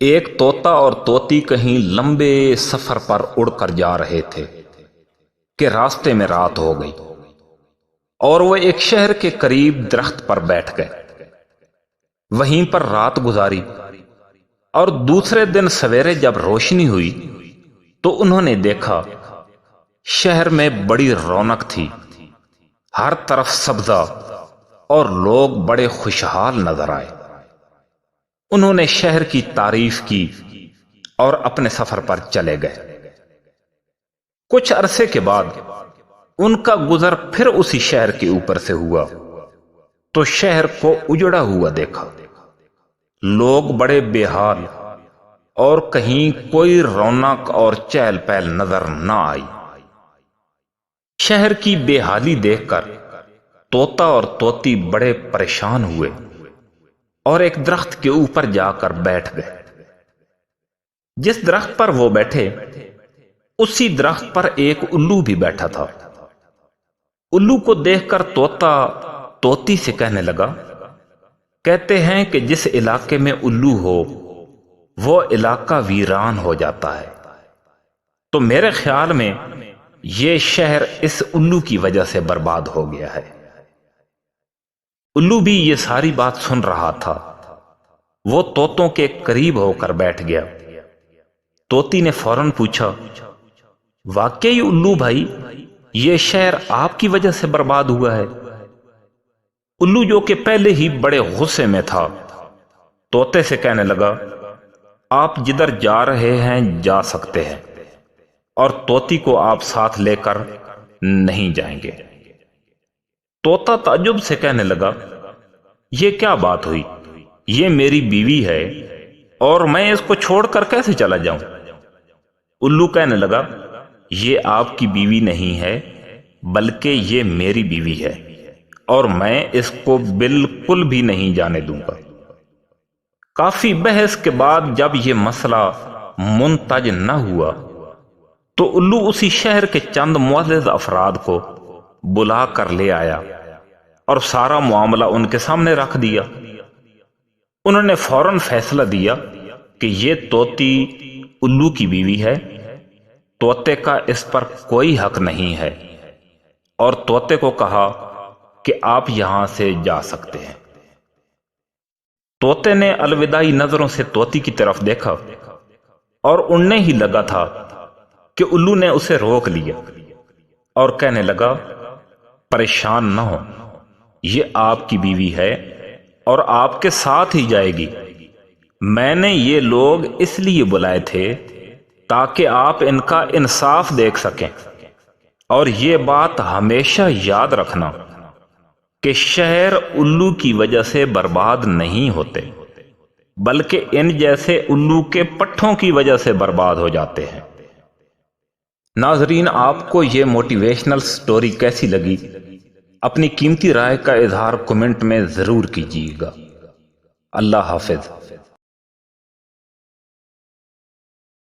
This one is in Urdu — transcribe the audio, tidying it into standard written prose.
ایک طوطا اور طوطی کہیں لمبے سفر پر اڑ کر جا رہے تھے کہ راستے میں رات ہو گئی اور وہ ایک شہر کے قریب درخت پر بیٹھ گئے، وہیں پر رات گزاری، اور دوسرے دن سویرے جب روشنی ہوئی تو انہوں نے دیکھا شہر میں بڑی رونق تھی، ہر طرف سبزہ اور لوگ بڑے خوشحال نظر آئے۔ انہوں نے شہر کی تعریف کی اور اپنے سفر پر چلے گئے۔ کچھ عرصے کے بعد ان کا گزر پھر اسی شہر کے اوپر سے ہوا تو شہر کو اجڑا ہوا دیکھا، لوگ بڑے بے حال اور کہیں کوئی رونق اور چہل پہل نظر نہ آئی۔ شہر کی بے حالی دیکھ کر طوطا اور طوطی بڑے پریشان ہوئے اور ایک درخت کے اوپر جا کر بیٹھ گئے۔ جس درخت پر وہ بیٹھے اسی درخت پر ایک الو بھی بیٹھا تھا۔ الو کو دیکھ کر طوطا طوطی سے کہنے لگا، کہتے ہیں کہ جس علاقے میں الو ہو وہ علاقہ ویران ہو جاتا ہے، تو میرے خیال میں یہ شہر اس الو کی وجہ سے برباد ہو گیا ہے۔ الو بھی یہ ساری بات سن رہا تھا، وہ طوطوں کے قریب ہو کر بیٹھ گیا۔ طوطی نے فوراً پوچھا، واقعی الو بھائی یہ شہر آپ کی وجہ سے برباد ہوا ہے؟ الو جو کہ پہلے ہی بڑے غصے میں تھا طوطے سے کہنے لگا، آپ جدھر جا رہے ہیں جا سکتے ہیں، اور طوطی کو آپ ساتھ لے کر نہیں جائیں گے۔ طوطا تعجب سے کہنے لگا، یہ کیا بات ہوئی؟ یہ میری بیوی ہے اور میں اس کو چھوڑ کر کیسے چلا جاؤں؟ الو کہنے لگا، یہ آپ کی بیوی نہیں ہے بلکہ یہ میری بیوی ہے، اور میں اس کو بالکل بھی نہیں جانے دوں گا۔ کافی بحث کے بعد جب یہ مسئلہ منتج نہ ہوا تو الو اسی شہر کے چند معزز افراد کو بلا کر لے آیا اور سارا معاملہ ان کے سامنے رکھ دیا۔ انہوں نے فوراً فیصلہ دیا کہ یہ طوطی الو کی بیوی ہے، طوطے کا اس پر کوئی حق نہیں ہے، اور طوطے کو کہا کہ آپ یہاں سے جا سکتے ہیں۔ طوطے نے الوداعی نظروں سے طوطی کی طرف دیکھا اور اڑنے ہی لگا تھا کہ الو نے اسے روک لیا اور کہنے لگا، پریشان نہ ہو، یہ آپ کی بیوی ہے اور آپ کے ساتھ ہی جائے گی۔ میں نے یہ لوگ اس لیے بلائے تھے تاکہ آپ ان کا انصاف دیکھ سکیں، اور یہ بات ہمیشہ یاد رکھنا کہ شہر الو کی وجہ سے برباد نہیں ہوتے بلکہ ان جیسے الو کے پٹھوں کی وجہ سے برباد ہو جاتے ہیں۔ ناظرین، آپ کو یہ موٹیویشنل سٹوری کیسی لگی؟ اپنی قیمتی رائے کا اظہار کمنٹ میں ضرور کیجیے گا۔ اللہ حافظ۔